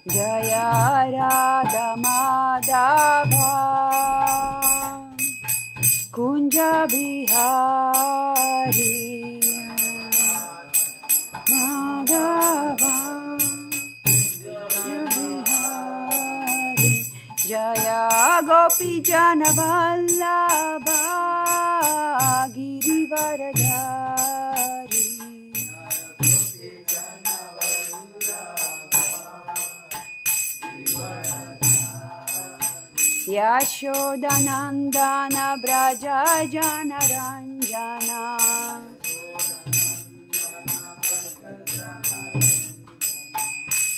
Jaya Radha Madhava Kunja Bihari Madhava Bihari Jaya Gopi Jana Vallabha Girivaradhari Yashodanandana Braja Jana Ranjana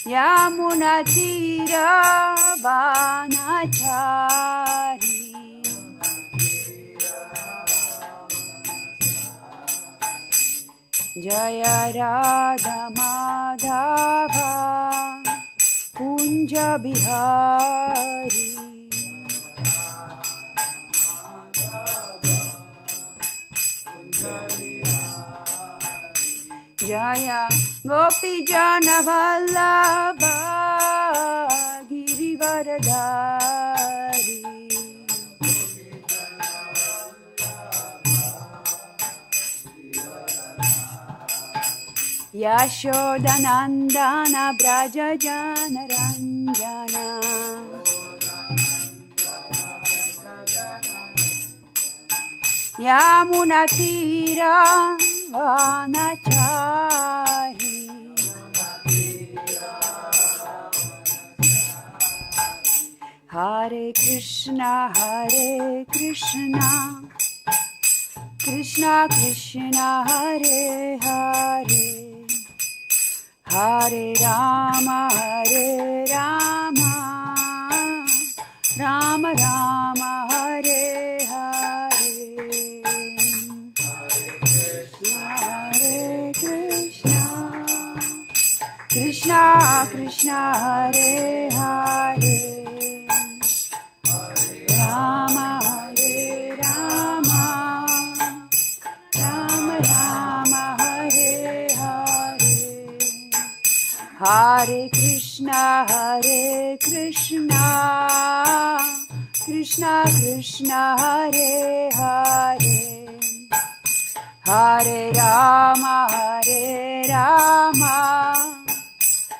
Yamuna Tira Vanachari Jaya Radha Madhava Kunja Bihari Jaya Gopi Jana Vallabha Girivaradhari Yashodanandana Braja Jana Ranjana Yamuna Tira Vanachari Hare Krishna Krishna Krishna Hare Hare Hare Rama Rama Rama Hare Hare Krishna Krishna Hare Hare Rama Rama Rama Rama Hare Hare Hare Krishna Krishna Krishna Hare Hare Hare Rama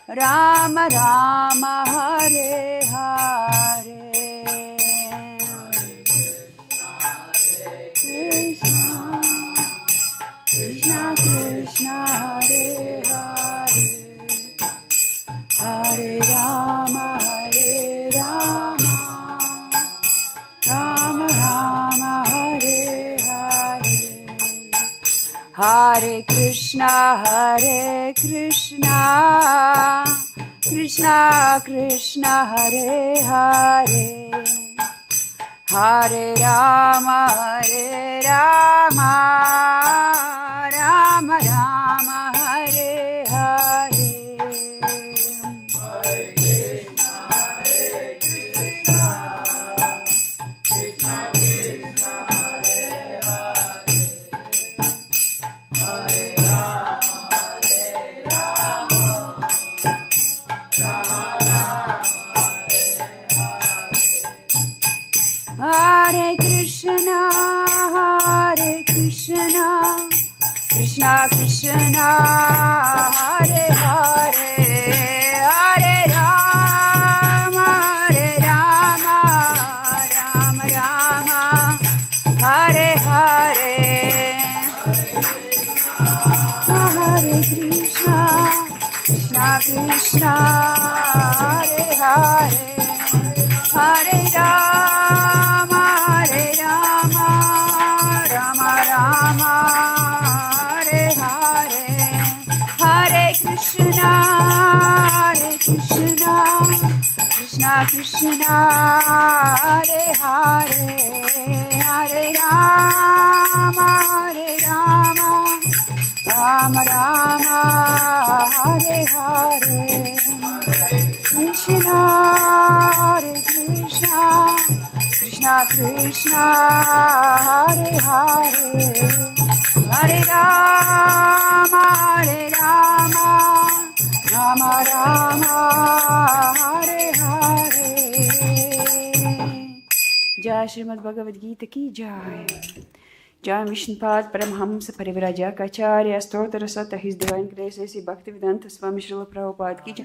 Rama Rama Hare Hare Krishna Krishna Hare Hare Hare Rama Rama Rama Hare Hare Hare Krishna Krishna Krishna Hare Hare Hare Rama Rama Rama Hare Hare Hare Krishna Krishna Krishna Hare Hare Hare Rama Rama Rama Hare Hare Hare Krishna Krishna Hare Hare Hare Rama Rama Rama Hare Hare Hare Krishna Krishna Krishna Hare Hare Hare Rama Rama Rama Hare Hare Krishna Hare Krishna Krishna Hare Hare Hare Rama Rama Rama Rama, Hare Hare. Jai Srimad Bhagavad-gītā ki jai. Jai Vishnupada Paramhamsa Parivrajaka Stotra Sata His Divine Grace A.C. Bhaktivedanta Swami Srila Prabhupada ki jai.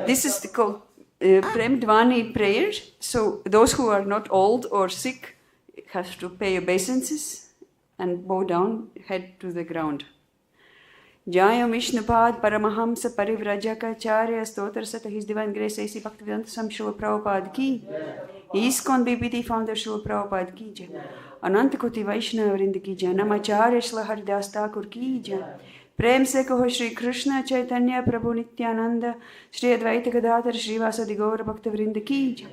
This is called Prem Dvani prayers. So those who are not old or sick have to pay obeisances and bow down, head to the ground. Jaya Vishnupad Paramahamsa Parivrajaka Stotra Sata His Divine Grace A.C. Bhaktivedanta Swami Srila Prabhupada ki. ISKCON BBT founder Srila Prabhupada ki jai. Ananta Koti Vaishnava Vrinda ki jai. Namacharya Srila Haridas Thakur ki jai. Prem se kaho Shri Kṛṣṇa Chaitanya Prabhu Nityananda Shri Advaita Gadadhara Shri Vasadi Gaura Bhakta Vrinda ki jai.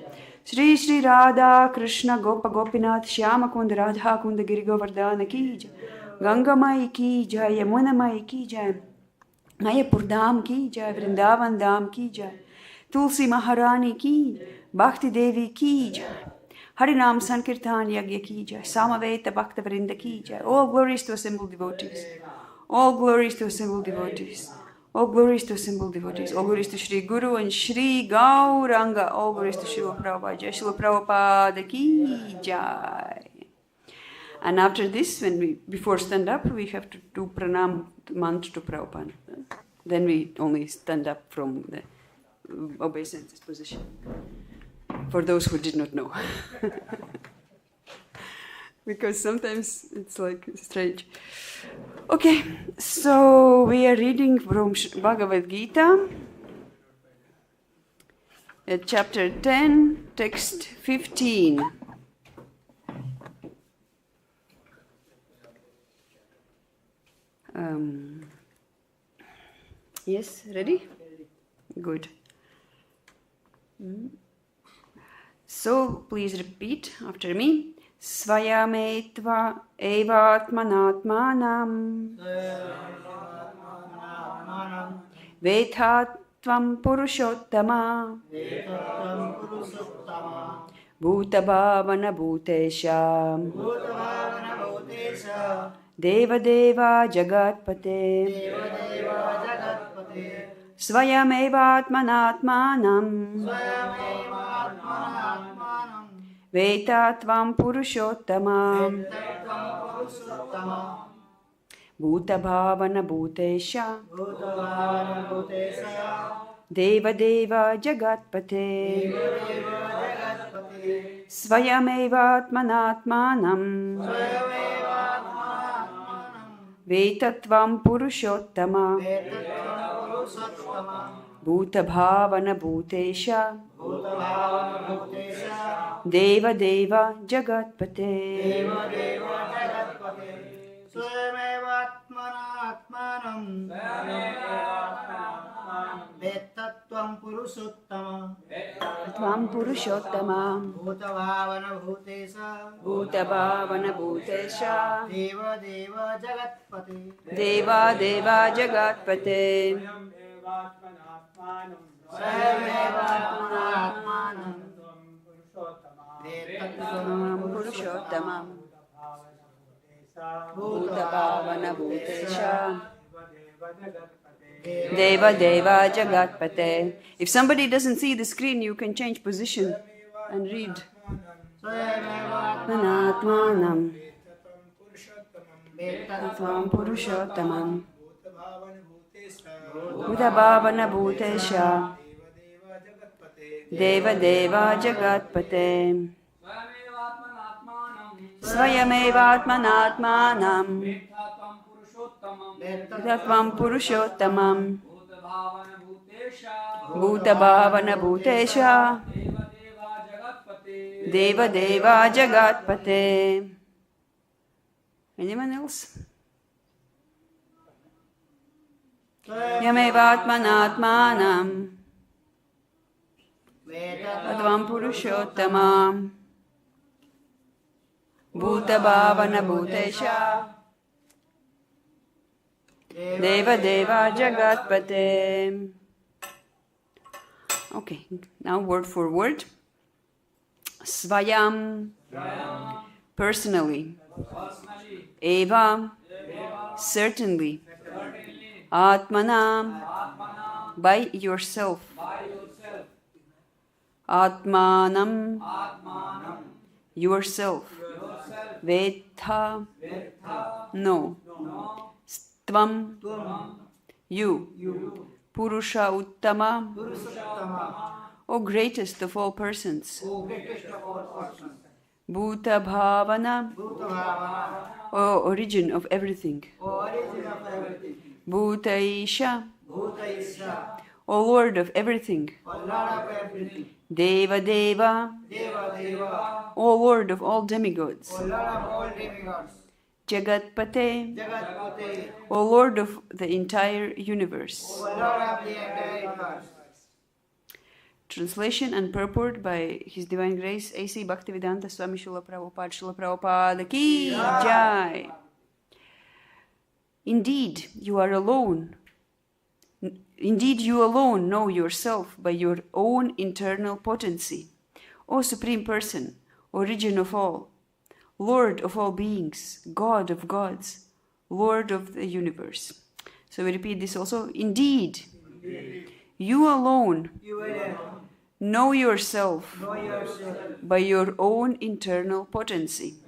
Shri Shri Radha Kṛṣṇa Gopa Gopinath Shyama Kunda Radha Kunda Giri Govardhana ki jai. Ganga Mai ki jai. Yamuna Mai ki jai. Mayapur Dham ki jai. Vrindavan Dham ki jai. Tulsi Maharani ki jai. Bhakti Devi ki jai. Harinam Sankirtan Yagya ki jai. Samaveta Bhakta Vrinda ki jai. All glories to assembled devotees. All glories to assembled devotees. All glories to assembled devotees. All glories to Shri Guru and Shri Gauranga. All glories to Srila Prabhupada. Jai Srila Prabhupada ki jai. And after this, before stand up, we have to do pranam mantra to Prabhupada. Then we only stand up from the obeisance position. For those who did not know. Because sometimes it's like strange. Okay, so we are reading from Bhagavad-gītā, at chapter 10, text 15. Yes, ready? Good. So, please repeat after me. Svayam evātmanātmānaṁ. Vettha tvam puruṣottama. Bhūta-bhāvana bhūteśa. Deva-deva jagat-pate. Svayam evātmanātmānaṁ. Vettha tvam puruṣottama. Bhūta-bhāvana bhūteśa. Deva-deva jagat-pate. Svayam evātmanātmānaṁ. Vettha tvam puruṣottama. Bhūta-bhāvana bhūteśa. Deva-deva jagat-pate. Svayam evātmanātmānaṁ. Vettha tvam puruṣottama. Tvam puruṣottama. Bhūta-bhāvana bhūteśa. Bhūta-bhāvana bhūteśa. Deva-deva jagat-pate. Deva-deva jagat-pate. Svayam evātmanātmānaṁ. Tvam puruṣottama. Bhūta-bhāvana bhūteśa. Deva-deva jagat-pate. If somebody doesn't see the screen, you can change position and read. Ātmānam. Tvam puruṣottamam. Bhūta-bhāvana bhūteśa. Deva-deva jagat-pate. Svayam evātmanātmānaṁ. Vettha tvam puruṣottamam. Bhūta-bhāvana bhūteśa. Deva-deva jagat-pate. Anyone else? Svayam evātmanātmānaṁ. Vettha tvam puruṣottamam. Bhūta-bhāvana bhūteśa. Deva-deva jagat-pate. Okay, now word for word. Svayam, personally. Eva, certainly. Ātmanā, by yourself. ātmanam, yourself. Vettha, no. Tvam, you. Puruṣa-uttama, O greatest of all persons. Bhūta-bhāvana, O origin of everything. Bhūta-īśa, O Lord of everything. Deva-deva, O Lord of all demigods. Jagat-pate, O Lord of the entire universe. Translation and purport by His Divine Grace A.C. Bhaktivedanta Swami Srila Prabhupada Ki Jai. Indeed, you are alone. Indeed, you alone know yourself by your own internal potency. O Supreme Person, origin of all, Lord of all beings, God of gods, Lord of the universe. So we repeat this also. Indeed, you alone know yourself by your own internal potency.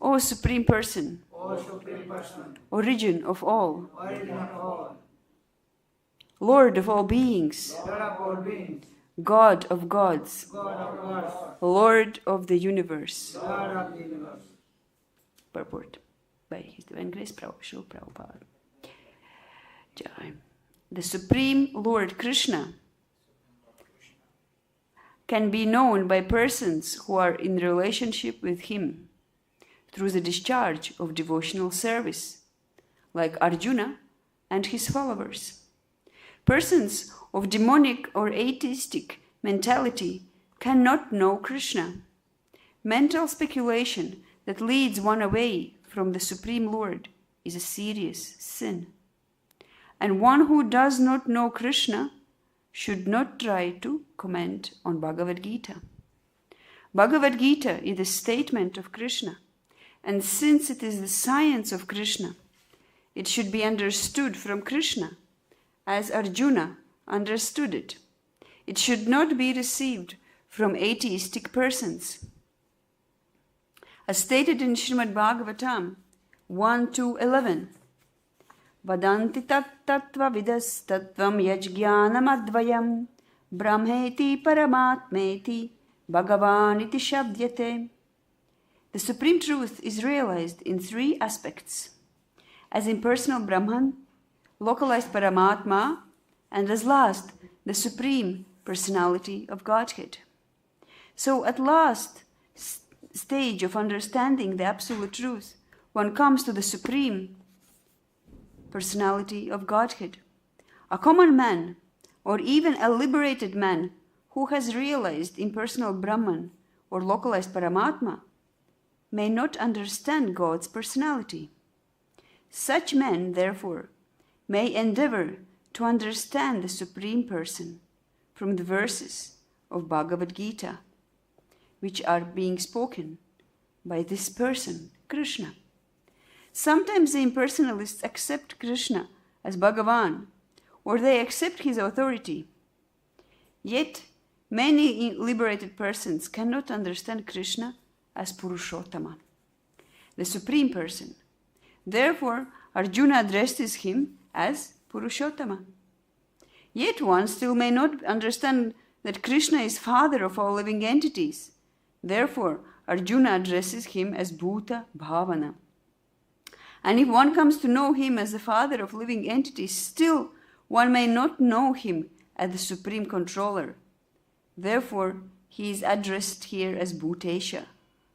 O Supreme Person, origin of all, Lord of all beings, God of gods, Lord of the universe. Purport by His Divine Grace Prabhupada. Jai. The Supreme Lord Kṛṣṇa can be known by persons who are in relationship with Him through the discharge of devotional service, like Arjuna and his followers. Persons of demonic or atheistic mentality cannot know Kṛṣṇa. Mental speculation that leads one away from the Supreme Lord is a serious sin. And one who does not know Kṛṣṇa should not try to comment on Bhagavad-gītā. Bhagavad-gītā is a statement of Kṛṣṇa, and since it is the science of Kṛṣṇa, it should be understood from Kṛṣṇa, as Arjuna understood it. It should not be received from atheistic persons. As stated in Srimad Bhagavatam 1-11, Vadanti tat-tattva vidas tvam yaj-jnānamadvayam brahmeti paramatmeti bhagavaniti shabdyate. The Supreme Truth is realized in three aspects: as impersonal Brahman, localized Paramatma, and as last, the Supreme Personality of Godhead. So at last stage of understanding the Absolute Truth, one comes to the Supreme Personality of Godhead. A common man, or even a liberated man who has realized impersonal Brahman or localized Paramatma, may not understand God's personality. Such men, therefore, may endeavor to understand the Supreme Person from the verses of Bhagavad-gītā, which are being spoken by this person, Kṛṣṇa. Sometimes the impersonalists accept Kṛṣṇa as Bhagavan, or they accept his authority. Yet, many liberated persons cannot understand Kṛṣṇa as puruṣottama, the Supreme Person. Therefore, Arjuna addresses him as puruṣottama. Yet one still may not understand that Kṛṣṇa is father of all living entities. Therefore, Arjuna addresses him as bhūta-bhāvana. And if one comes to know him as the father of living entities, still one may not know him as the supreme controller. Therefore, he is addressed here as bhūteśa,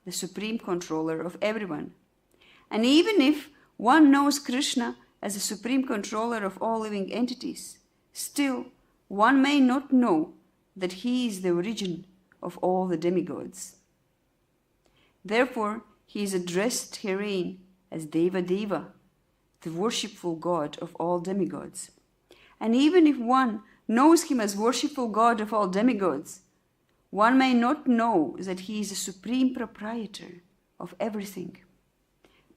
the supreme controller of everyone. And even if one knows Kṛṣṇa as the supreme controller of all living entities, still one may not know that he is the origin of all the demigods. Therefore, he is addressed herein as deva-deva, the worshipful God of all demigods. And even if one knows him as worshipful God of all demigods, one may not know that he is the supreme proprietor of everything.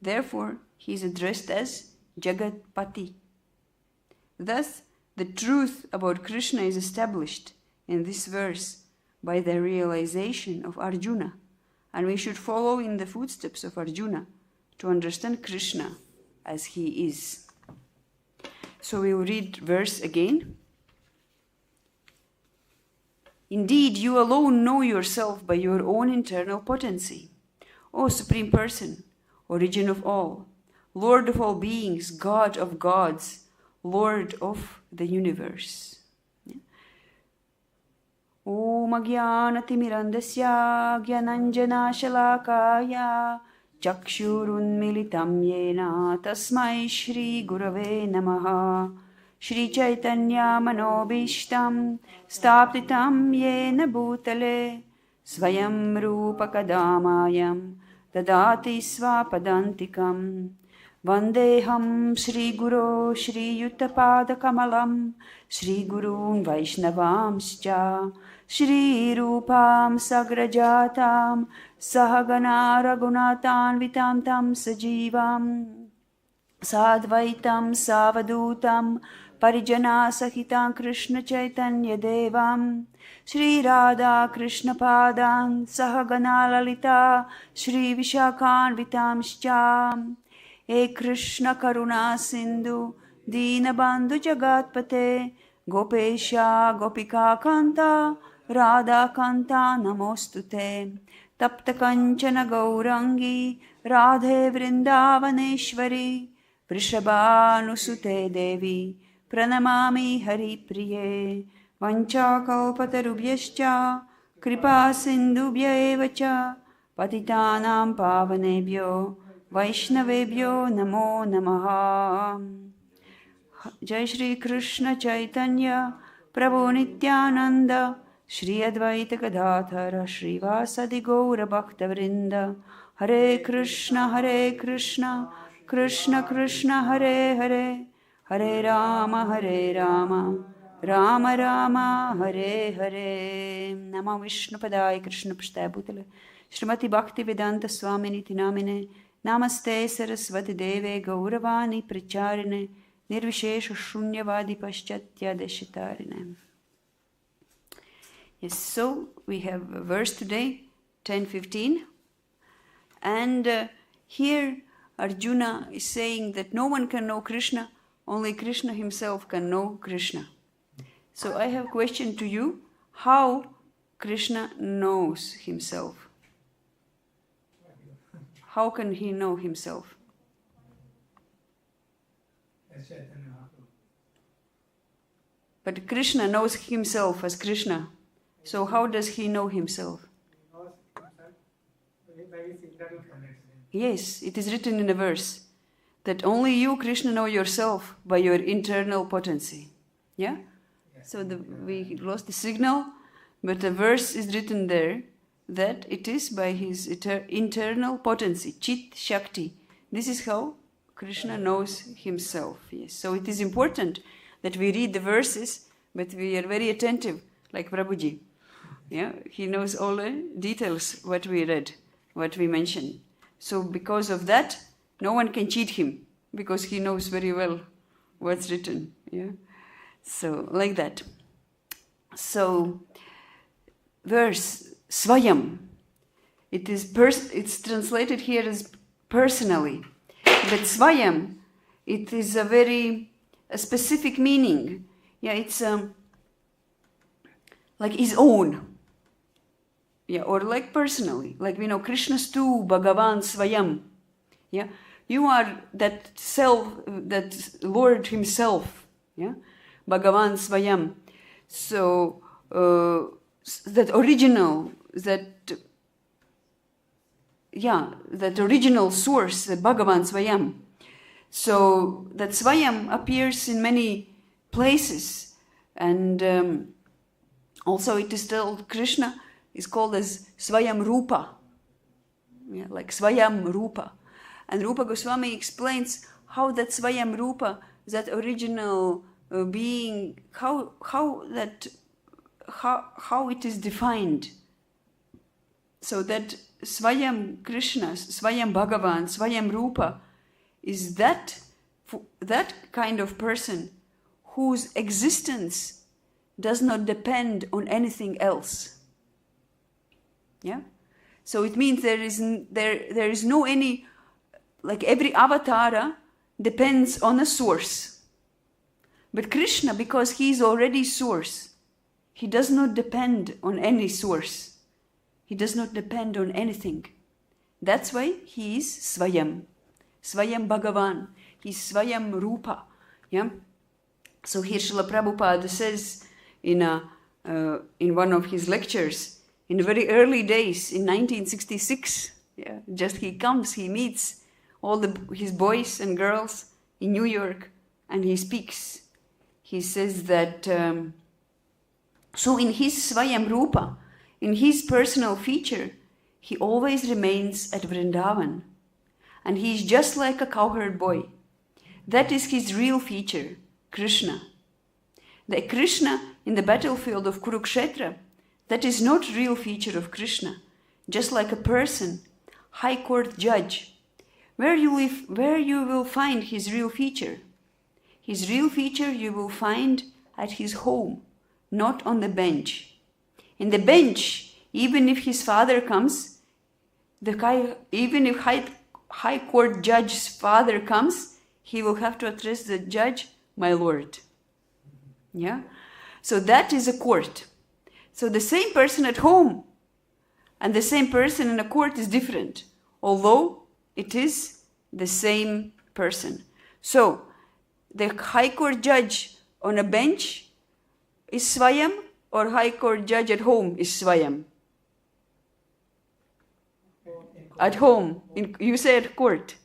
Therefore, he is addressed as jagat-pate, Thus, the truth about Kṛṣṇa is established in this verse by the realization of Arjuna, and we should follow in the footsteps of Arjuna to understand Kṛṣṇa as he is. So we will read verse again. Indeed, you alone know yourself by your own internal potency. O Supreme Person, origin of all, Lord of all beings, God of gods, Lord of the universe. Om Ajnana-timirandasya Gyananjana-shalakaya Chakshurunmilitam yena Tasmai Shri Gurave Namaha Shri Chaitanya Manobishtam Staptitam yena bhutale svayam rupa kadamayam dadati svapadantikam Vandeham Shri Guru Shri Yuttapada Kamalam Shri Gurun Vaishnavamscha Shri Rupam Sagrajatam Sahagana Raghunatan Vitam Tam Sajivam Sadvaitam Savadutam Parijana Sahitam Kṛṣṇa Chaitanya Devam Shri Radha Kṛṣṇa Padan Sahagana Lalita Shri Vishakhan Vitamscha E Kṛṣṇa Karuna Sindhu Dīnabandhu jagat-pate Gopesha Gopika Kanta Radha Kanta Namostute Tapta Kanchana Gaurangi Radhe Vrindavaneshwari Vrishabhanusute Devi Pranamami Hari Priye Vancha Kalpatarubhyascha Kripa Sindhubhya evacha Patitanam Pavanebhyo Vaishnavebhyo Namo Namaha Jai Shri Kṛṣṇa Chaitanya Prabhu Nityananda Shri Advaita Gadadhara Shri Vasadi Gaura Bhakta Vrinda Hare Kṛṣṇa Kṛṣṇa Kṛṣṇa Hare Hare Hare Rama Rama Rama Hare Hare Nama Vishnu Padaya Kṛṣṇa Pashtāya Bhutale Srimati Bhakti Vedanta Swaminiti Namine Namaste Saraswati Deve Gauravani Pracharine Nirvishesha Shunyavadi Paschatya Deshitarine. Yes, so we have a verse today, 10:15. And here Arjuna is saying that no one can know Kṛṣṇa, only Kṛṣṇa himself can know Kṛṣṇa. So I have a question to you. How Kṛṣṇa knows himself? How can he know himself? But Kṛṣṇa knows himself as Kṛṣṇa. So how does he know himself? Yes, it is written in a verse that only you, Kṛṣṇa, know yourself by your internal potency. Yeah? So we lost the signal, but the verse is written there that it is by his internal potency, Chit Shakti. This is how Kṛṣṇa knows himself. Yes. So it is important that we read the verses, but we are very attentive, like Prabhuji. Yeah, he knows all the details, what we read, what we mentioned. So because of that, no one can cheat him, because he knows very well what's written. Yeah, so like that. So verse svayam, it's translated here as personally, but svayam, it is a specific meaning. Yeah, it's like his own. Yeah, or like personally, like we know Kṛṣṇastu Bhagavan svayam. Yeah, you are that self, that Lord himself. Yeah, Bhagavan svayam. So that original, that original source, the Bhagavan svayam. So that svayam appears in many places, and also it is told Kṛṣṇa is called as svayam rupa, yeah, like svayam rupa. And Rupa Goswami explains how that svayam rupa, that original being, how it is defined. So that svayam Kṛṣṇa, svayam Bhagavan, svayam rupa is that kind of person whose existence does not depend on anything else. Yeah? So it means there is no any, like every avatara depends on a source. But Kṛṣṇa, because he is already source, he does not depend on any source. He does not depend on anything. That's why he is svayam. Svayam Bhagavan. He's svayam rupa. Yeah? So here Srila Prabhupada says in one of his lectures, in the very early days, in 1966, just he comes, he meets all his boys and girls in New York, and he speaks. He says that, so in his svayam rupa, in his personal feature, he always remains at Vrindavan. And he is just like a cowherd boy. That is his real feature, Kṛṣṇa. The Kṛṣṇa in the battlefield of Kurukshetra, that is not real feature of Kṛṣṇa. Just like a person, high court judge, where you will find his real feature. His real feature you will find at his home, not on the bench. In the bench, even if his father comes, even if high court judge's father comes, he will have to address the judge, my lord. Yeah? So that is a court. So the same person at home and the same person in a court is different, although it is the same person. So the high court judge on a bench is svayam, or high court judge at home is svayam? At home. You say at court.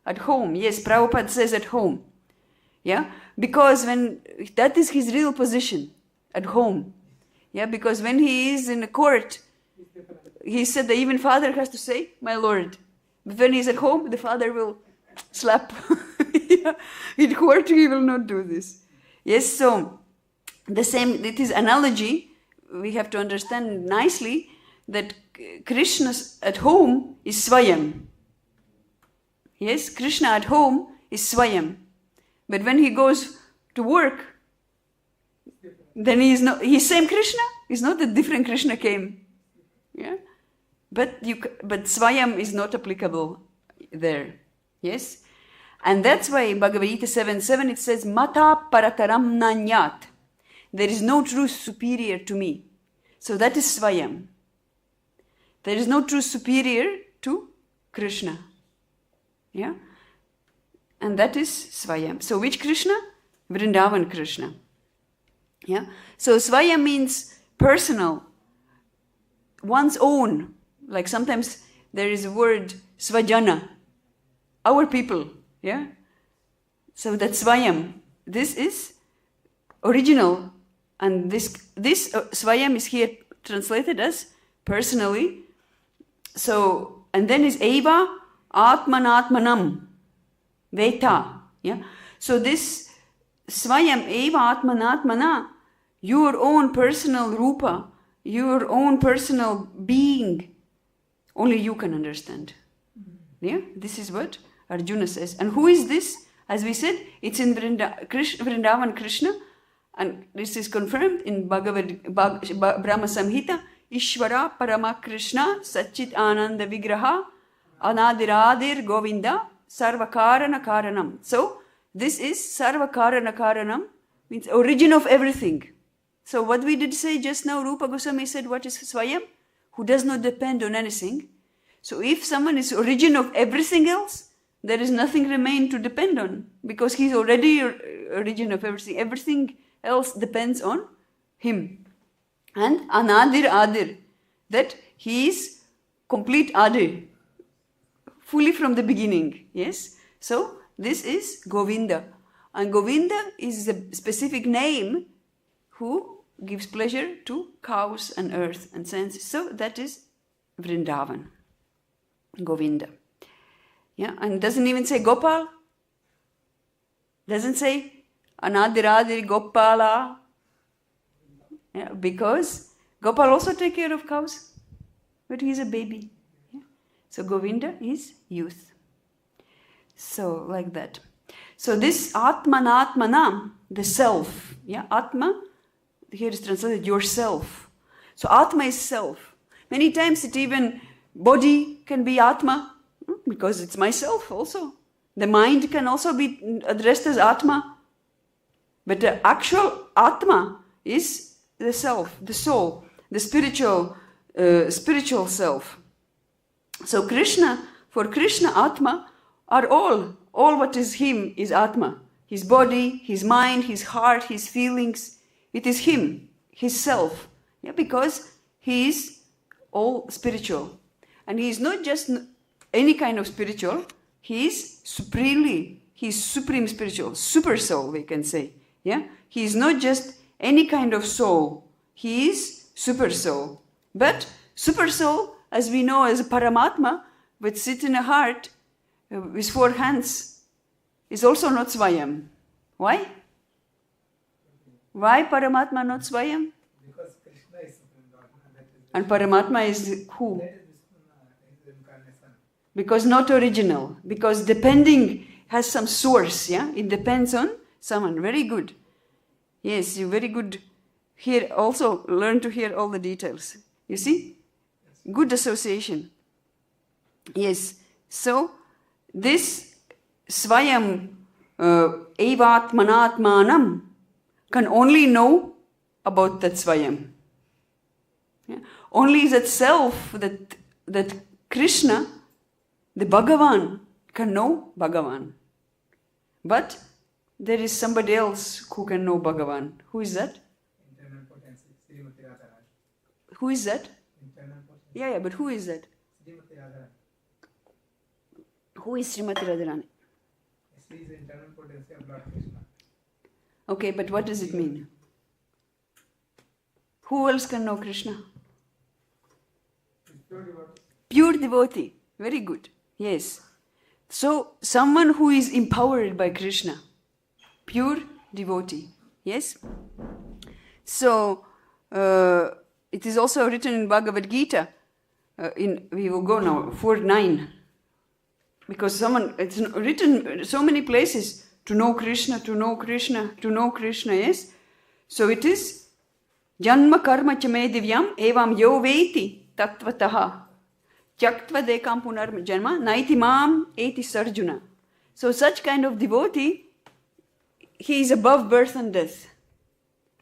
At home. Yes, Prabhupada says at home. Yeah? Because when that is his real position, at home. Yeah, because when he is in a court, he said that even father has to say, my lord. But when he is at home, the father will slap. Yeah. In court, he will not do this. Yes, so the same, it is analogy. We have to understand nicely that Kṛṣṇa at home is svayam. Yes, Kṛṣṇa at home is svayam. But when he goes to work, then he is not, he's same Kṛṣṇa. It's not that different Kṛṣṇa came. Yeah? But svayam is not applicable there. Yes? And that's why in Bhagavad-gītā 7:7 it says, Mata parataram nanyat. There is no truth superior to me. So that is svayam. There is no truth superior to Kṛṣṇa. Yeah? And that is svayam. So which Kṛṣṇa? Vrindavan Kṛṣṇa. Yeah? So svayam means personal, one's own. Like sometimes there is a word svajana, our people. Yeah? So that's svayam. This is original. And this svayam is here translated as personally. So, and then is evātmanātmānaṁ, vettha. Yeah? So this svayam, evātmanātmānaṁ, your own personal rupa, your own personal being, only you can understand. Yeah? This is what Arjuna says. And who is this? As we said, it's in Vrindavan Kṛṣṇa, and this is confirmed in Brahma Samhita. Ishvara Parama Kṛṣṇa Satchit Ananda Vigraha Anadiradir Govinda Sarvakarana Karanam. So this is Sarvakarana Karanam, means origin of everything. So what we did say just now, Rupa Goswami said, what is svayam? Who does not depend on anything. So if someone is origin of everything else, there is nothing remain to depend on, because he is already origin of everything. Everything else depends on him. And anadir adir, that he is complete adir, fully from the beginning. Yes? So this is Govinda. And Govinda is a specific name who gives pleasure to cows and earth and senses. So that is Vrindavan, Govinda. Yeah, and doesn't even say Gopal. Doesn't say Anadiradi Gopala. Yeah, because Gopal also take care of cows, but he is a baby. Yeah? So Govinda is youth. So like that. So this ātmanātmānaṁ, the self, yeah, atma, here is translated yourself. So atma is self. Many times it even, body can be atma, because it's myself also. The mind can also be addressed as atma. But the actual atma is the self, the soul, the spiritual self. So Kṛṣṇa, for Kṛṣṇa, atma are all what is him is atma. His body, his mind, his heart, his feelings, it is him, his self. Yeah, because he is all spiritual. And he is not just any kind of spiritual, he is supreme spiritual, super soul, we can say. Yeah, he is not just any kind of soul, he is super soul. But super soul, as we know, as a paramatma, which sits in a heart with 4 hands, is also not svayam. Why? Why paramatma not svayam? Because Kṛṣṇa is Supreme Lord. And paramatma is who? That is incarnation. Because not original. Because depending has some source, yeah? It depends on someone. Very good. Yes, you very good. Here also learn to hear all the details. You see? Good association. Yes. So, this svayam evātmanātmānaṁ can only know about that svayam. Yeah? Only that self, that Kṛṣṇa, the Bhagavan, can know Bhagavan. But there is somebody else who can know Bhagavan. Who is that? Internal potency. Srimati Radharani. Who is that? Internal potency. Yeah, but who is that? Srimati Radharani. Who is Srimati Radharani? She is the internal potency of Lord Kṛṣṇa. Okay, but what does it mean? Who else can know Kṛṣṇa? Pure devotee. Pure devotee. Very good. Yes. So, someone who is empowered by Kṛṣṇa. Pure devotee. Yes? So, it is also written in Bhagavad-gītā. We will go now, 4:9. Because it's written so many places, to know Kṛṣṇa, to know Kṛṣṇa, to know Kṛṣṇa, yes? So it is, janma karma ca me divyam evam yo veti tattvataha tyaktva dekam punarma janma naiti mam eti Arjuna. So such kind of devotee, he is above birth and death.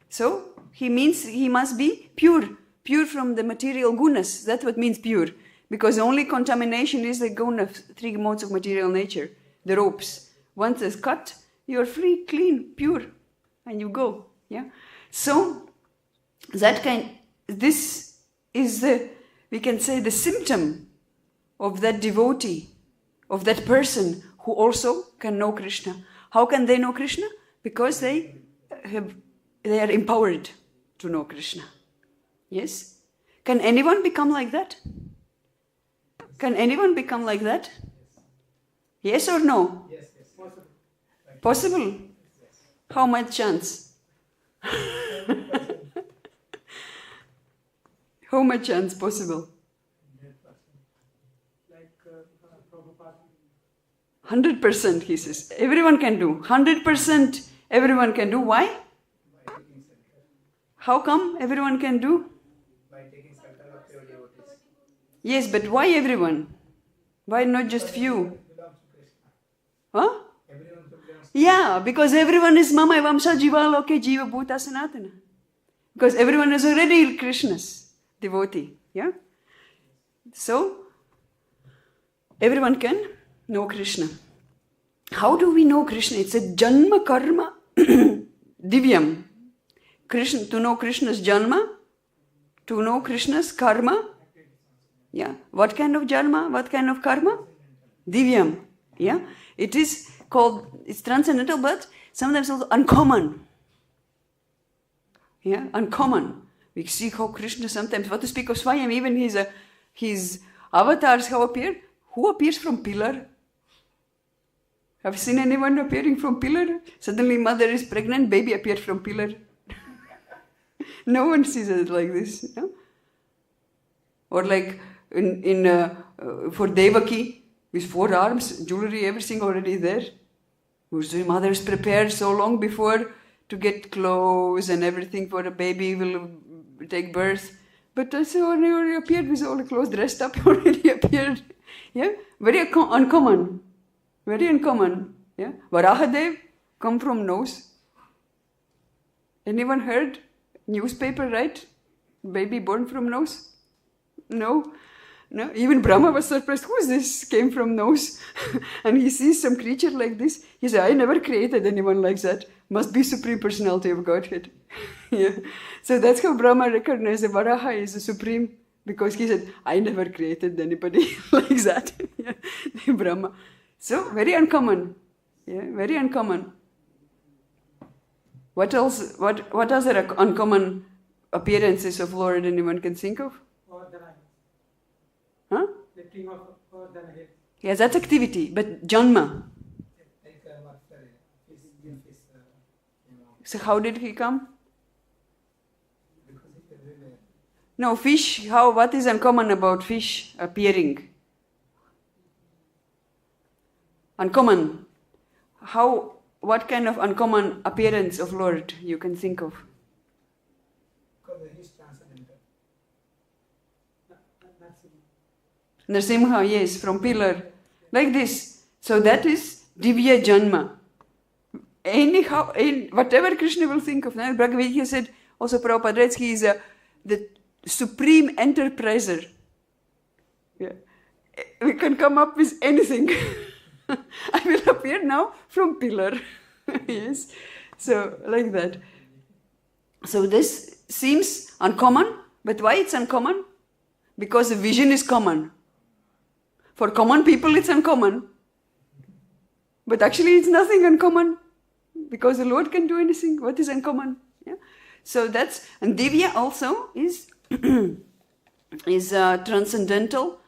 So he means he must be pure from the material gunas. That's what means pure. Because the only contamination is the guna, 3 modes of material nature, the ropes. Once it's cut, you're free, clean, pure, and you go. Yeah. So this is we can say the symptom of that devotee, of that person who also can know Kṛṣṇa. How can they know Kṛṣṇa? Because they are empowered to know Kṛṣṇa. Yes? Can anyone become like that? Can anyone become like that? Yes or no? Yes, possible. Possible? Yes. How much chance? How much chance possible? 100%. Like Prabhupada. 100%, he says. Everyone can do. 100% everyone can do. Why? By taking shelter. How come everyone can do? By taking shelter of pure devotees. Yes, but why everyone? Why not just few? Belongs to Kṛṣṇa. Huh? Everyone belongs to Yeah, because everyone is mama evamsa jiva loke jiva bhūta sanatana. Because everyone is already Kṛṣṇa's devotee. Yeah? So, everyone can know Kṛṣṇa. How do we know Kṛṣṇa? It's a janma karma divyam. Kṛṣṇa, to know Kṛṣṇa's janma, to know Kṛṣṇa's karma. Yeah. What kind of janma? What kind of karma? Divyam. Yeah. It is called, it's transcendental, but sometimes also uncommon. Yeah, uncommon. We see how Kṛṣṇa sometimes, what to speak of svayam, even his avatars how appear. Who appears from pillar? Have you seen anyone appearing from pillar? Suddenly mother is pregnant, baby appeared from pillar. No one sees it like this. You know? Or like for Devaki, with 4 arms, jewelry, everything already there. Usually mothers prepare so long before to get clothes and everything for a baby will take birth. But also already appeared with all the clothes dressed up, already appeared. Yeah, very uncommon. Very uncommon. Yeah, Varahadev come from nose. Anyone heard newspaper, right? Baby born from nose? No? No? Even Brahma was surprised. Who is this? Came from nose. And he sees some creature like this. He said, I never created anyone like that. Must be Supreme Personality of Godhead. Yeah. So that's how Brahma recognized that Varaha is the Supreme, because he said, I never created anybody like that. Yeah. Brahma. So, very uncommon. Yeah, very uncommon. What else? What other uncommon appearances of Lord anyone can think of? Huh? The king of Ardhana. Yeah, that's activity, but Janma. So how did he come? No, fish. What is uncommon about fish appearing? Uncommon. What kind of uncommon appearance of Lord you can think of? Because he is transcendental. Nrsimha, yes, from pillar. Like this. So that is Divya Janma. Anyhow, whatever Kṛṣṇa will think of. Now, Bhagavad-gītā said, also Prabhupada writes, he is the supreme enterpriser. Yeah. We can come up with anything. I will appear now from pillar. Yes. So, like that. So this seems uncommon, but why it's uncommon? Because the vision is common. For common people it's uncommon. But actually it's nothing uncommon. Because the Lord can do anything. What is uncommon? Yeah. So that's, and Divya also is transcendental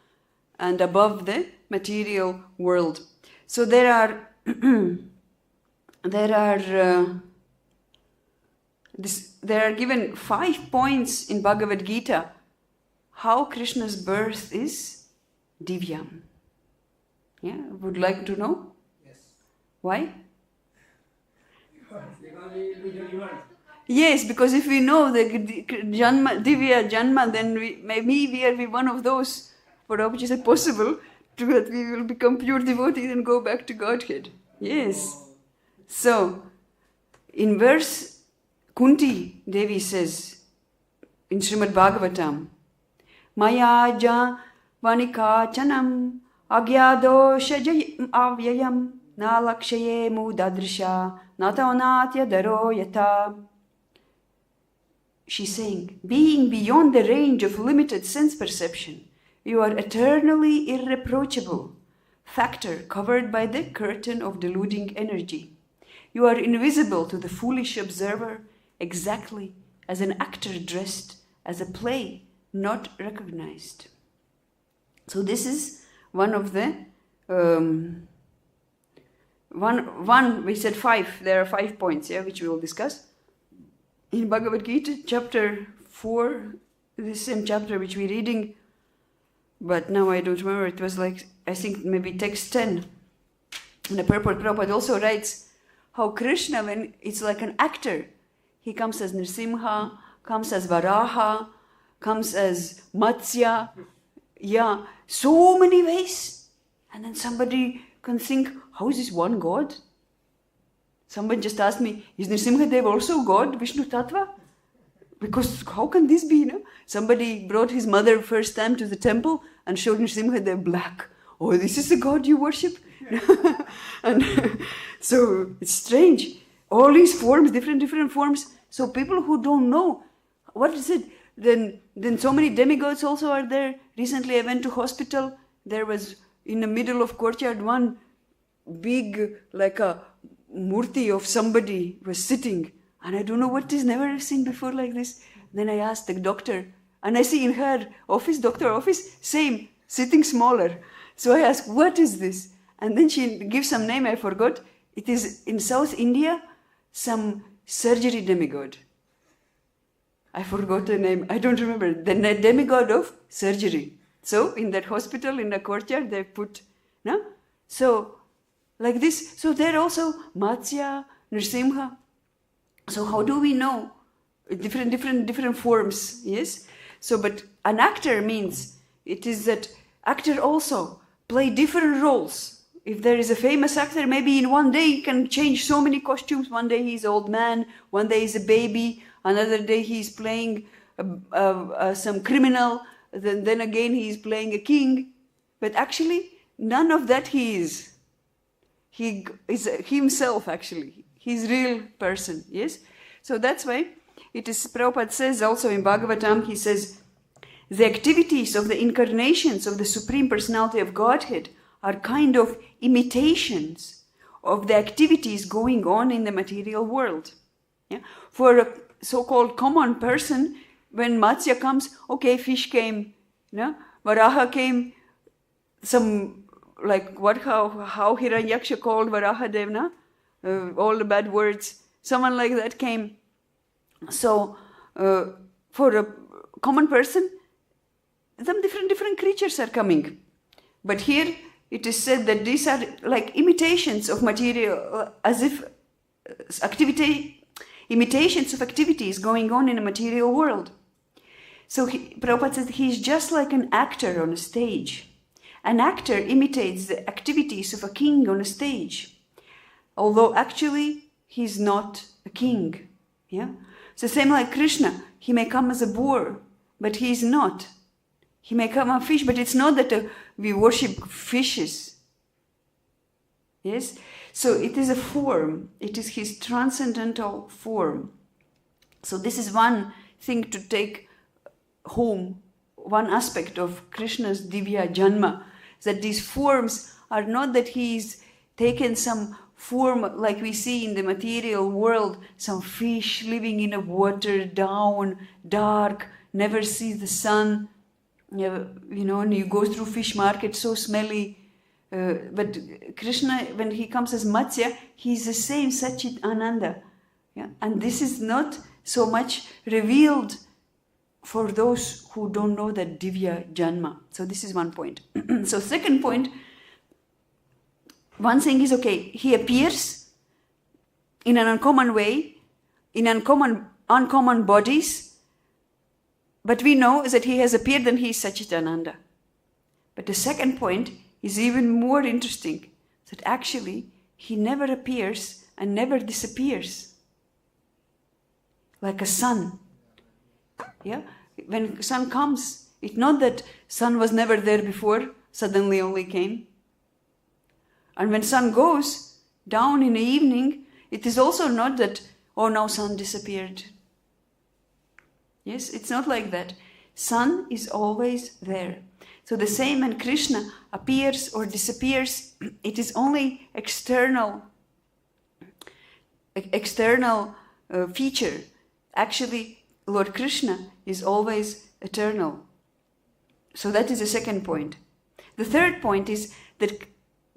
and above the material world. So there are given 5 points in Bhagavad-gītā how Krishna's birth is Divya. Yeah, would like to know? Yes. Why? Because we do the universe. Yes, because if we know the Janma, Divya Janma, then maybe we are one of those for which is it possible that we will become pure devotees and go back to Godhead. Yes. So, in verse Kunti Devi says in Srimad Bhagavatam, Maya ja vanika chanam agyado shajay avyayam na lakshaye mudadrisha nataonatya daro yata. She's saying, being beyond the range of limited sense perception, you are eternally irreproachable, factor covered by the curtain of deluding energy. You are invisible to the foolish observer, exactly as an actor dressed as a play not recognized. So this is one of the we said 5. There are 5 points, yeah, which we will discuss in Bhagavad-gītā, chapter 4. This same chapter which we're reading, but now I don't remember. It was like, I think maybe text 10. In the Purport, Prabhupada also writes how Kṛṣṇa, when it's like an actor, he comes as Nrsimha, comes as Varaha, comes as Matsya, yeah, so many ways. And then somebody can think, how is this one God? Somebody just asked me, is Nrsimha also God, Vishnu Tattva? Because how can this be? No? Somebody brought his mother first time to the temple and showed Nrsimha black. Oh, this is the God you worship? And so it's strange. All these forms, different forms. So people who don't know, what is it? Then so many demigods also are there. Recently I went to hospital. There was in the middle of courtyard one big, like a murti of somebody was sitting. And I don't know what is, never seen before like this. Then I asked the doctor, and I see in her office, doctor office, same, sitting smaller. So I asked, what is this? And then she gives some name, I forgot. It is in South India, some surgery demigod. I forgot the name, I don't remember. The demigod of surgery. So in that hospital, in the courtyard, they put, no? So Like this. So there also Matsya, Nrsimha. So how do we know? Different forms, yes? So, but an actor means, it is that actor also play different roles. If there is a famous actor, maybe in one day he can change so many costumes. One day he's an old man, one day he's a baby, another day he's playing some criminal, then again he's playing a king. But actually, none of that he is. He is himself actually. He's real person, yes? So that's why it is, Prabhupada says also in Bhagavatam, he says, the activities of the incarnations of the Supreme Personality of Godhead are kind of imitations of the activities going on in the material world. Yeah? For a so-called common person, when Matsya comes, okay, fish came, Varaha came, some, like how Hiranyaksha called Varaha Devna, all the bad words, someone like that came. So, for a common person, some different creatures are coming. But here, it is said that these are like imitations of material, as if imitations of activities going on in a material world. So Prabhupada says he is just like an actor on a stage. An actor imitates the activities of a king on a stage, although actually he's not a king. Yeah. So same like Kṛṣṇa, he may come as a boar, but he is not. He may come a fish, but it's not that we worship fishes. Yes? So it is a form. It is his transcendental form. So this is one thing to take home, one aspect of Krishna's Divya Janma, that these forms are not that he's taken some form like we see in the material world, some fish living in a water, down, dark, never sees the sun. And you go through fish market, so smelly. But Kṛṣṇa, when he comes as Matsya, he's the same Satchit Ananda. Yeah? And this is not so much revealed for those who don't know that Divya Janma. So this is one point. So second point, one thing is, okay, he appears in an uncommon way, in uncommon bodies, but we know that he has appeared and he is Satchitananda. But the second point is even more interesting, that actually he never appears and never disappears. Like a sun. Yeah? When sun comes, it's not that sun was never there before, suddenly only came. And when sun goes down in the evening, it is also not that, oh, now sun disappeared. Yes, it's not like that. Sun is always there. So the same when Kṛṣṇa appears or disappears, it is only external feature. Actually, Lord Kṛṣṇa is always eternal. So that is the second point. The third point is that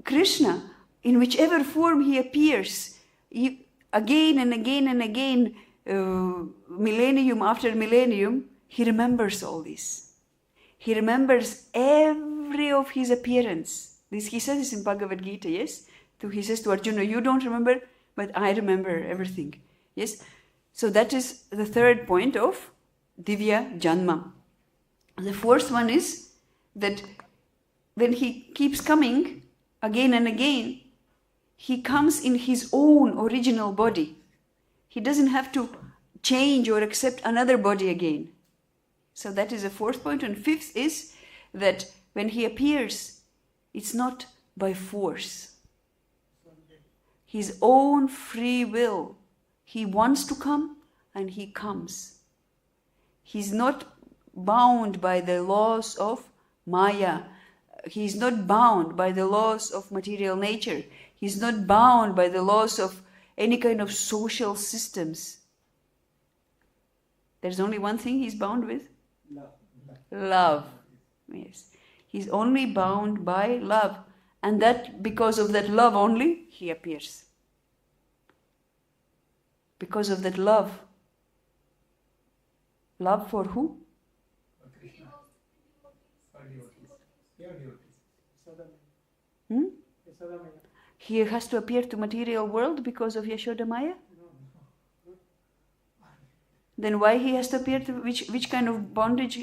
Kṛṣṇa, in whichever form he appears, again and again and again, millennium after millennium, he remembers all this. He remembers every of his appearance. This he says this in Bhagavad-gītā, yes? He says to Arjuna, you don't remember, but I remember everything. Yes? So that is the third point of Divya Janma. The fourth one is that when he keeps coming again and again, he comes in his own original body. He doesn't have to change or accept another body again. So that is the fourth point. And fifth is that when he appears, it's not by force. His own free will. He wants to come and he comes. He's not bound by the laws of Maya. He's not bound by the laws of material nature. He's not bound by the laws of any kind of social systems. There's only one thing he's bound with. Love. Yes. He's only bound by love. And that, because of that love only, he appears. Because of that love. Love for who? he has to appear to material world because of Yashoda Maya? Then why he has to appear to, which kind of bondage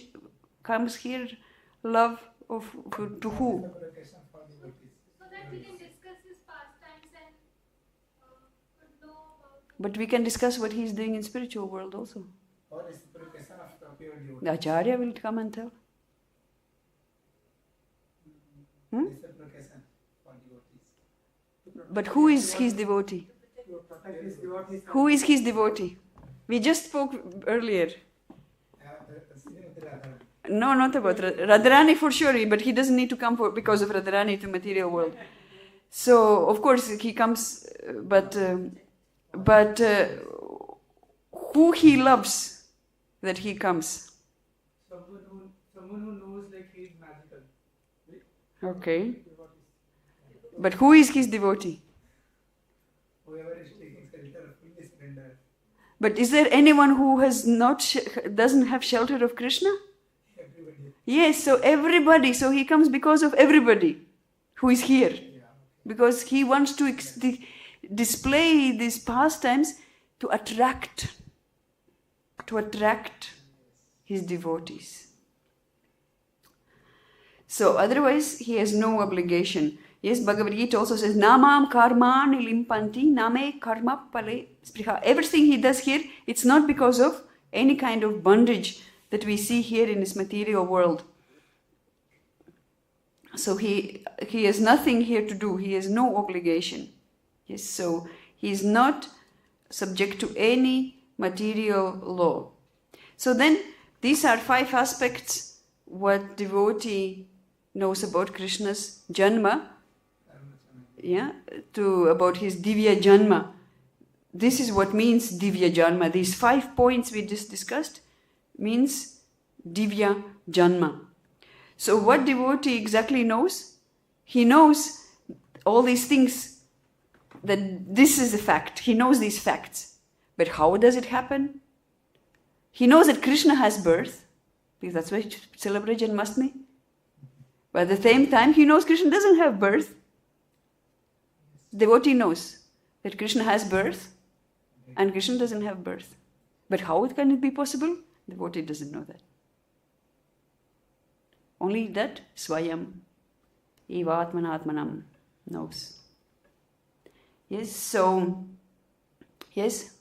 comes here? Love of to who? So that we can discuss his pastimes and could know about him. But we can discuss what he is doing in spiritual world also. Or reciprocation of the pure devotee. The Acharya will come and tell. Reciprocation for devotees. But who is his devotee? To protect his devotees. Who is his devotee? We just spoke earlier. No, not about Radharani for sure, but he doesn't need to come because of Radharani to material world. So, of course, he comes, but who he loves that he comes? Someone who knows like he is magical. Okay. But who is his devotee? Whoever is taking shelter, fully surrender. But is there anyone who has doesn't have shelter of Kṛṣṇa? Everybody. Yes, so everybody. So he comes because of everybody who is here. Because he wants to display these pastimes to attract his devotees. So otherwise he has no obligation. Yes, Bhagavad-gītā also says, Namam karmani limpanti name karma pale spriha. Everything he does here, it's not because of any kind of bondage that we see here in this material world. So he has nothing here to do. He has no obligation. Yes, so he is not subject to any material law. So then, these are 5 aspects what devotee knows about Krishna's janma, about his divya janma. This is what means divya janma. These 5 points we just discussed means divya janma. So what devotee exactly knows? He knows all these things, that this is a fact. He knows these facts. But how does it happen? He knows that Kṛṣṇa has birth, because that's why he celebrates Janmashtami. But at the same time, he knows Kṛṣṇa doesn't have birth. Devotee knows that Kṛṣṇa has birth and Kṛṣṇa doesn't have birth. But how can it be possible? Devotee doesn't know that. Only that svayam, evātmanātmānaṁ knows. Yes, so, yes?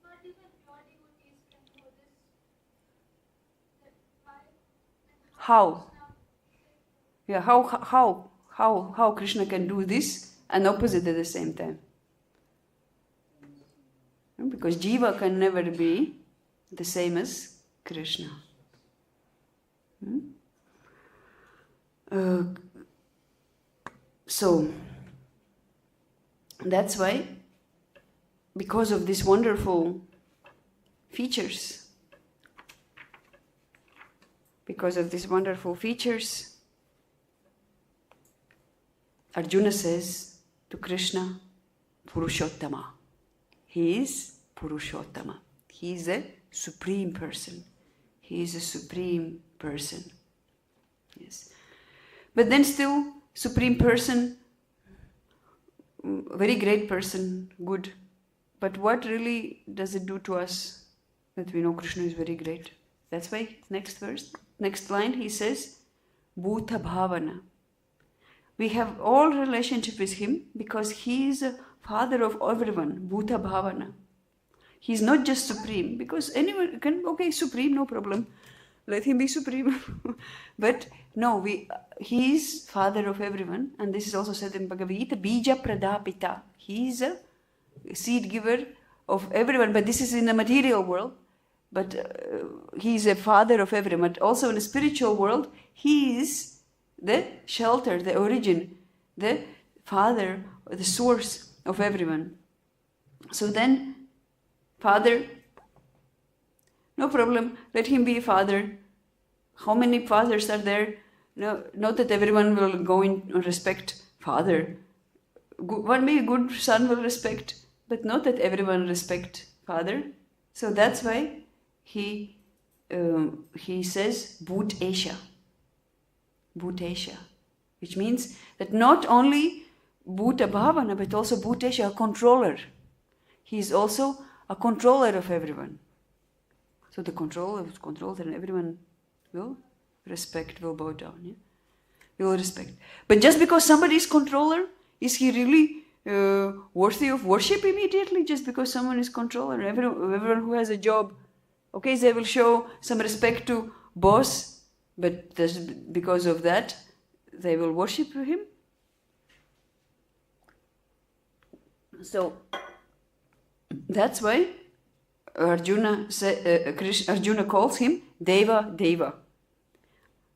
Not even pure devotees can know this. That why and How? Yeah, how Kṛṣṇa can do this and opposite at the same time? Because Jiva can never be the same as Kṛṣṇa. So, that's why, because of these wonderful features, Arjuna says to Kṛṣṇa, puruṣottama. He is puruṣottama. He is a supreme person. He is a supreme person. Yes. But then still, supreme person, very great person, good. But what really does it do to us that we know Kṛṣṇa is very great? That's why next line he says, bhūta-bhāvana. We have all relationship with him because he is a father of everyone, bhūta-bhāvana. He is not just supreme, because anyone can, okay, supreme, no problem. Let him be supreme. But no, he is father of everyone, and this is also said in Bhagavad-gītā, bija pradapita. He is a seed giver of everyone, but this is in the material world. But he is a father of everyone. But also in the spiritual world, he is the shelter, the origin, the father, the source of everyone. So then, father, no problem, let him be a father. How many fathers are there? No, not that everyone will go in and respect father. One maybe good son will respect, but not that everyone respect father. So that's why he says bhūteśa, which means that not only bhūta-bhāvana, but also bhūteśa, a controller. He is also a controller of everyone. So the controller is controlled and everyone will respect, will bow down. Yeah? Will respect. But just because somebody is controller, is he really worthy of worship immediately? Just because someone is controller? Everyone who has a job, okay, they will show some respect to boss, but because of that, they will worship him? So, that's why Arjuna calls him deva-deva.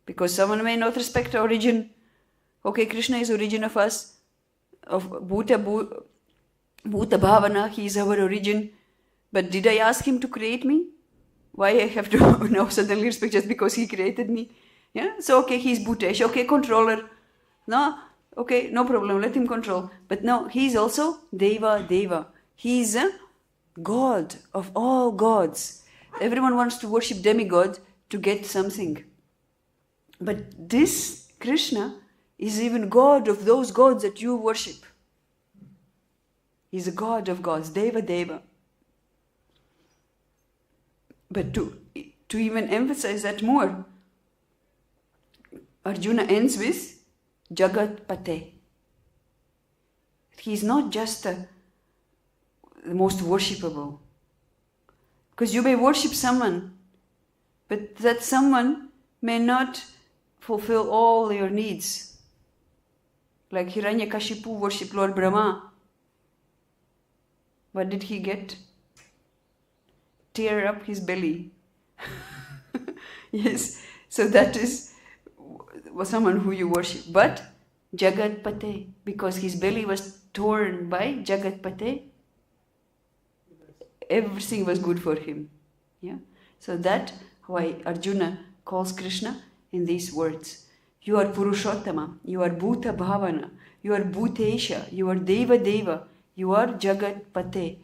Because someone may not respect origin. Okay, Kṛṣṇa is origin of us, of bhūta-bhāvana, he is our origin. But did I ask him to create me? Why I have to now suddenly respect just because he created me? Yeah, so okay, he's bhūteśa, okay, controller. No, okay, no problem, let him control. But no, he's also deva-deva. He's a God of all gods. Everyone wants to worship demigod to get something. But this Kṛṣṇa is even God of those gods that you worship. He's a God of gods, deva-deva. But to even emphasize that more, Arjuna ends with jagat-pate. He is not just the most worshipable. Because you may worship someone, but that someone may not fulfill all your needs. Like Hiranyakashipu worshipped Lord Brahma. What did he get? Tear up his belly. Yes, so that is someone who you worship. But jagat-pate, because his belly was torn by jagat-pate, everything was good for him. Yeah. So that's why Arjuna calls Kṛṣṇa in these words. You are puruṣottama, you are bhūta-bhāvana, you are bhūteśa, you are deva-deva, you are jagat-pate.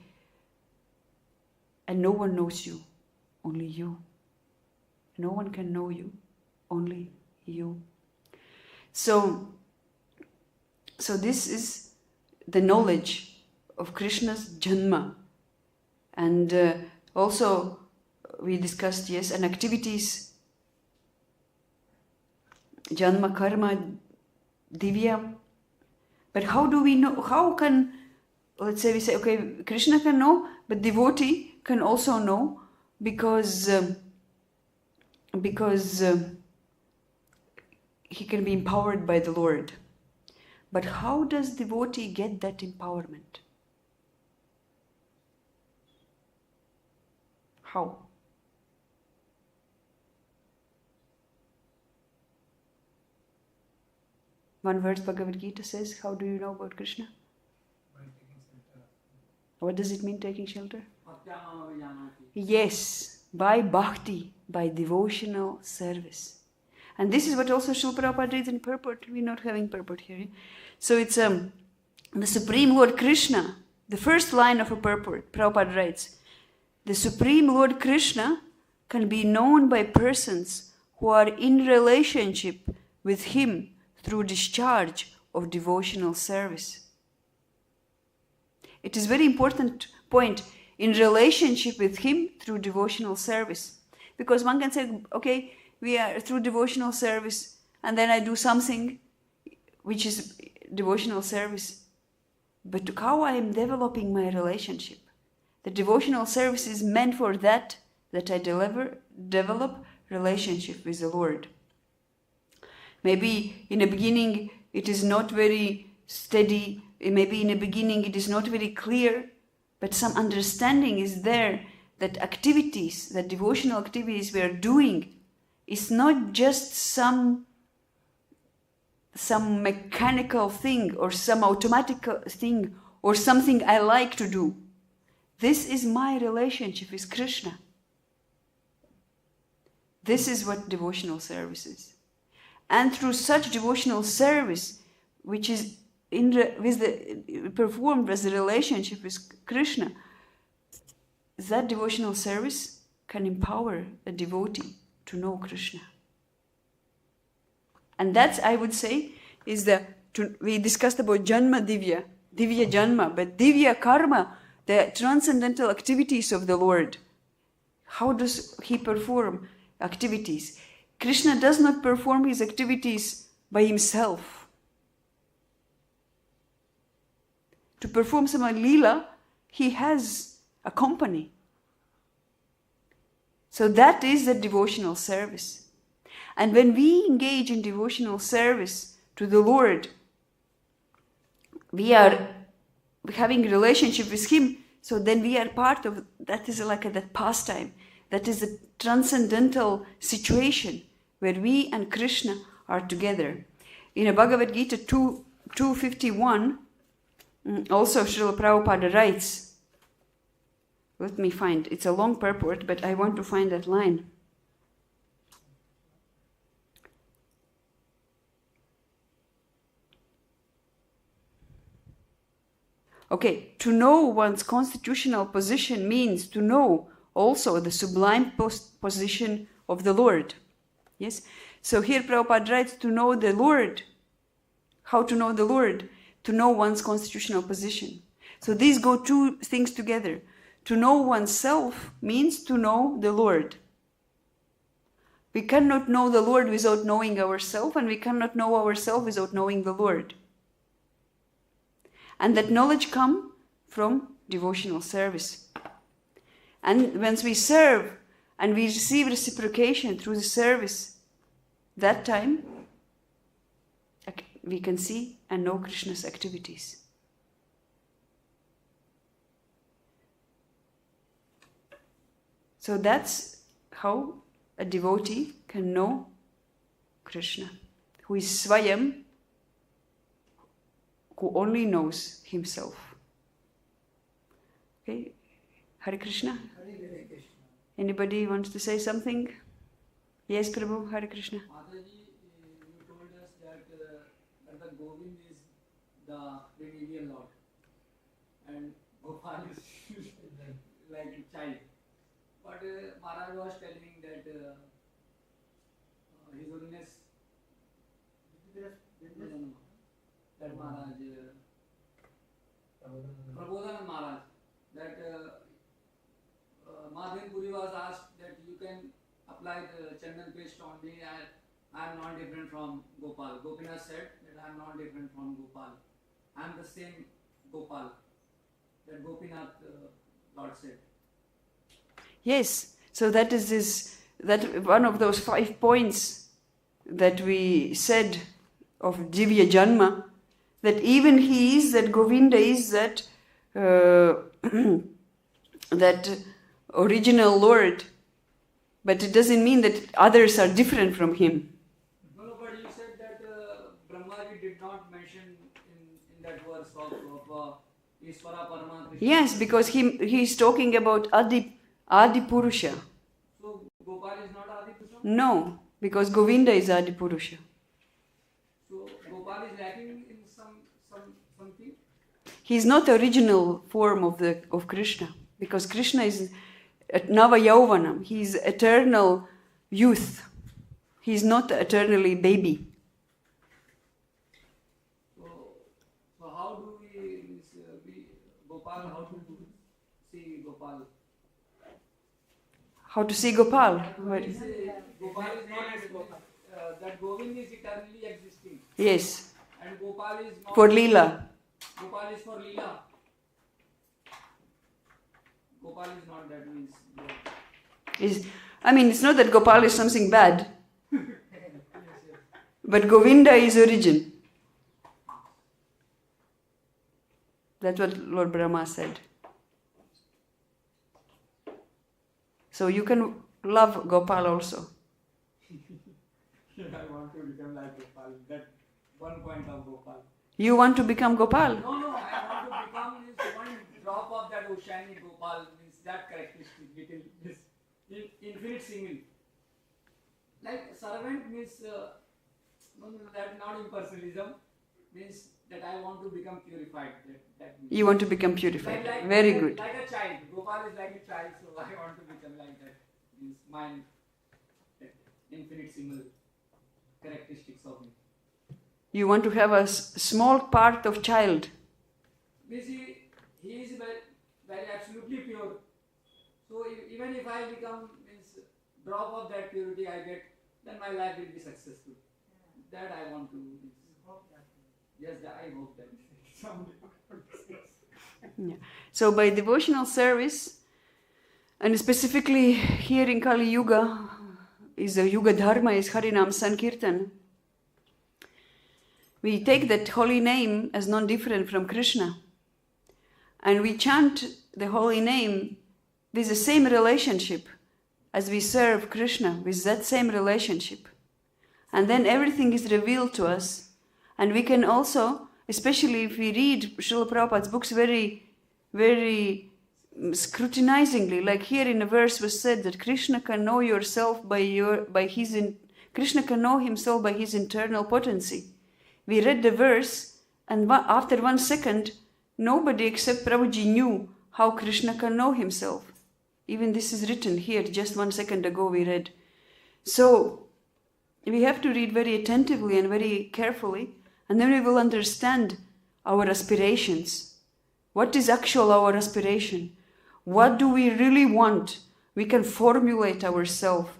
And no one knows you, only you. No one can know you, only you. So this is the knowledge of Krishna's janma. And also we discussed, yes, and activities, janma, karma, divya. But how do we know, how can, let's say we say, okay, Kṛṣṇa can know, but devotee can also know, because he can be empowered by the Lord. But how does devotee get that empowerment? How? One verse Bhagavad-gītā says, how do you know about Kṛṣṇa? By taking shelter. What does it mean, taking shelter? Yes, by bhakti, by devotional service. And this is what also Srila Prabhupada reads in Purport. We're not having Purport here. So it's the Supreme Lord Kṛṣṇa, the first line of a Purport. Prabhupada writes, the Supreme Lord Kṛṣṇa can be known by persons who are in relationship with him through discharge of devotional service. It is a very important point, in relationship with him through devotional service. Because one can say, okay, we are through devotional service, and then I do something which is devotional service. But how I am developing my relationship? The devotional service is meant for that I develop relationship with the Lord. Maybe in the beginning it is not very steady, maybe in the beginning it is not very clear, but some understanding is there that activities, that devotional activities we are doing, is not just some mechanical thing or some automatic thing or something I like to do. This is my relationship with Kṛṣṇa. This is what devotional service is. And through such devotional service, which is performed as a relationship with Kṛṣṇa, that devotional service can empower a devotee to know Kṛṣṇa. And that's, I would say, is the we discussed about Janma Divya, Divya Janma, but Divya Karma, the transcendental activities of the Lord. How does he perform activities? Krishna does not perform his activities by himself. To perform some Leela, he has a company. So that is the devotional service. And when we engage in devotional service to the Lord, we are having a relationship with him, so then we are part of, that is like that pastime. That is a transcendental situation where we and Krishna are together. In a Bhagavad-gītā 251, also Srila Prabhupada writes, let me find, it's a long purport, but I want to find that line. Okay, to know one's constitutional position means to know also the sublime position of the Lord. Yes? So here Prabhupada writes to know the Lord. How to know the Lord? To know one's constitutional position. So these go two things together. To know oneself means to know the Lord. We cannot know the Lord without knowing ourselves, and we cannot know ourselves without knowing the Lord. And that knowledge comes from devotional service. And once we serve and we receive reciprocation through the service, that time we can see and know Krishna's activities. So that's how a devotee can know Krishna, who is svayam, who only knows himself. Okay, Hare Krishna. Anybody wants to say something? Yes, Prabhu, Hare Krishna. Mataji, you told us that the Govind is the remedial Lord and Gopal is like a child. But Maharaj was telling that His Holiness, that Maharaj, Prabodhana Maharaj, that Madhavan Puri was asked that you can apply the Chandan paste on me, I am not different from Gopal. Gopinath said that I am not different from Gopal. I am the same Gopal. That Gopinath Lord said. Yes, so that is that one of those 5 points that we said of Divya Janma, that even he is, that Govinda is that that original Lord, but it doesn't mean that others are different from him. No, but you said that Brahmaji did not mention in that verse of Ishvara Paramatma. Yes, because he is talking about Adi Purusha. So Gopal is not Adi Purusha? No, because Govinda is Adi Purusha. So Gopal is lacking in something? He is not the original form of Krishna, because Krishna is Nava Yauvanam. He is eternal youth. He is not eternally baby. So how do we Gopal? How to see Gopal? How to see Gopal? Gopal is not that Govind is eternally existing. Yes. And Gopal is not For Leela. Gopal is for Leela. Gopal is not, that means. It's not that Gopal is something bad. But Govinda is origin. That's what Lord Brahma said. So you can love Gopal also. I want to become like Gopal. That one point of Gopal. You want to become Gopal? No, I want to become this one drop of that oceanic Gopal, means that characteristic, little this infinite single. Like servant means that not impersonalism, means that I want to become purified. That means. You want to become purified. Very good. Like a child. Gopal is like a child, so I want to become like that. Means mind, that infinite single characteristics of me. You want to have a small part of child. Means he is very, very absolutely pure. So even if I become means drop of that purity I get, then my life will be successful. That I want to. Yes, I hope that. Yeah. So by devotional service, and specifically here in Kali Yuga, is the Yuga Dharma, is Harinam Sankirtan. We take that holy name as non-different from Kṛṣṇa. And we chant the holy name with the same relationship as we serve Kṛṣṇa, with that same relationship. And then everything is revealed to us. And we can also, especially if we read Srila Prabhupada's books very, very scrutinizingly, like here in a verse was said that Kṛṣṇa can know yourself Kṛṣṇa can know himself by his internal potency. We read the verse, and after 1 second, nobody except Prabhuji knew how Kṛṣṇa can know himself. Even this is written here, just 1 second ago we read. So, we have to read very attentively and very carefully, and then we will understand our aspirations. What is actual our aspiration? What do we really want? We can formulate ourselves,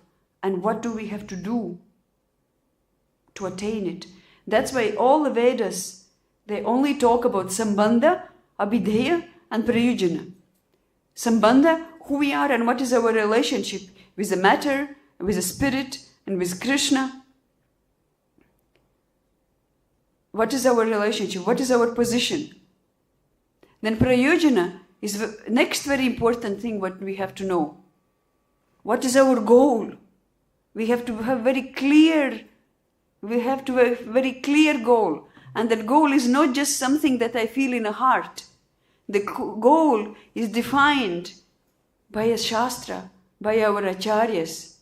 and what do we have to do to attain it? That's why all the Vedas, they only talk about Sambandha, Abhideya and Prayojana. Sambandha, who we are and what is our relationship with the matter, with the spirit and with Kṛṣṇa. What is our relationship? What is our position? Then Prayojana is the next very important thing what we have to know. What is our goal? We have to have very clear goal. And that goal is not just something that I feel in a heart. The goal is defined by a Shastra, by our Acharyas.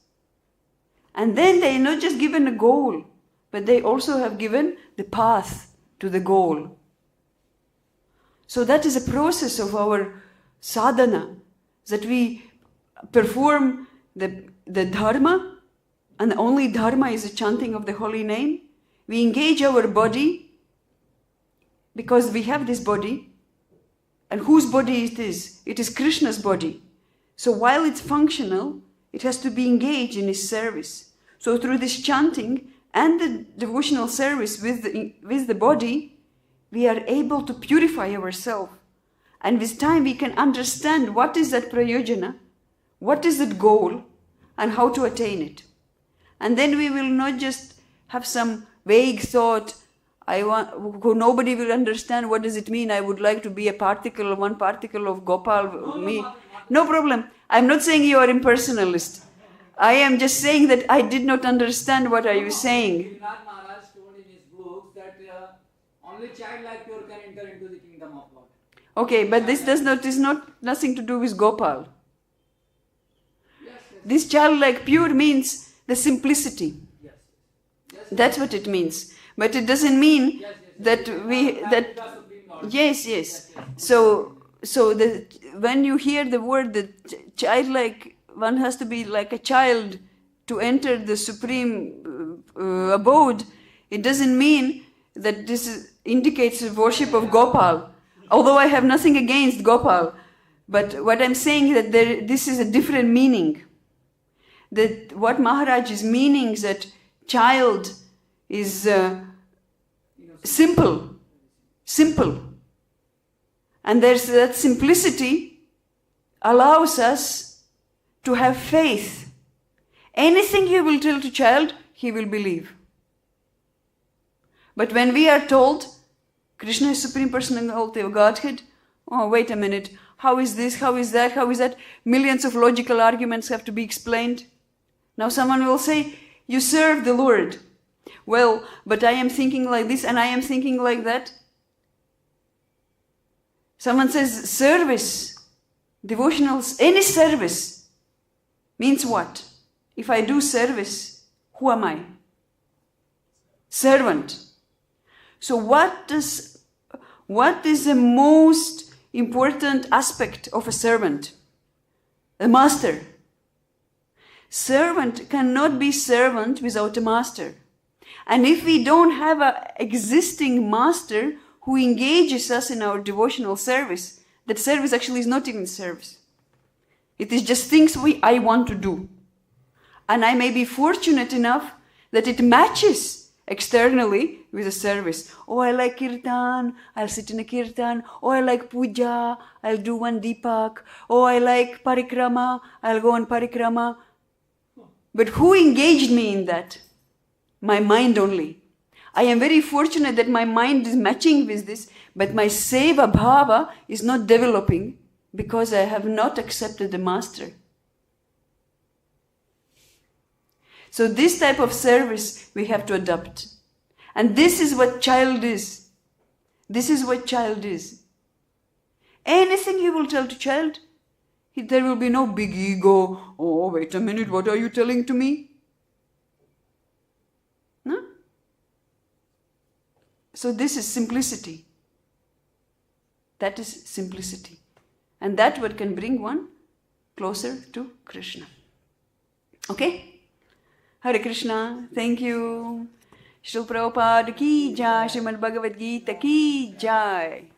And then they are not just given a goal, but they also have given the path to the goal. So that is a process of our sadhana, that we perform the dharma, and only dharma is the chanting of the holy name. We engage our body, because we have this body, and whose body it is? It is Kṛṣṇa's body. So while it's functional, it has to be engaged in his service. So through this chanting and the devotional service with the body, we are able to purify ourselves. And with time we can understand what is that prayojana, what is that goal, and how to attain it. And then we will not just have some vague thought, nobody will understand what does it mean, I would like to be one particle of Gopal, me. No problem. I'm not saying you are impersonalist. I am just saying that I did not understand what are you saying. Maharaj told in his books that only child like pure can enter into the kingdom of God. Okay, but this is nothing to do with Gopal. Yes. This childlike pure means the simplicity. Yes. That's what it means. But it doesn't mean that we yes. So when you hear the word that childlike, one has to be like a child to enter the supreme abode. It doesn't mean that this indicates the worship of Gopal. Although I have nothing against Gopal, but what I'm saying is that this is a different meaning. That what Maharaj is meaning is that child is simple. And there's that simplicity allows us to have faith. Anything you will tell to child, he will believe. But when we are told, Kṛṣṇa is Supreme Personality of Godhead, oh, wait a minute, how is this, how is that? Millions of logical arguments have to be explained. Now someone will say, you serve the Lord. Well, but I am thinking like this and I am thinking like that. Someone says service, devotionals, any service means what? If I do service, who am I? Servant. So what is the most important aspect of a servant? A master. Servant cannot be servant without a master. And if we don't have an existing master who engages us in our devotional service, that service actually is not even service. It is just things I want to do. And I may be fortunate enough that it matches externally with a service. Oh, I like kirtan, I'll sit in a kirtan. Oh, I like puja, I'll do one deepak. Oh, I like parikrama, I'll go on parikrama. But who engaged me in that? My mind only. I am very fortunate that my mind is matching with this, but my seva bhava is not developing because I have not accepted the master. So this type of service we have to adopt. And this is what child is. This is what child is. Anything you will tell to child, there will be no big ego. Oh, wait a minute, what are you telling to me? No? So this is simplicity. That is simplicity. And that what can bring one closer to Kṛṣṇa. Okay? Hare Krishna, thank you. Srila Prabhupada ki jai, Srimad Bhagavad-gītā ki jai.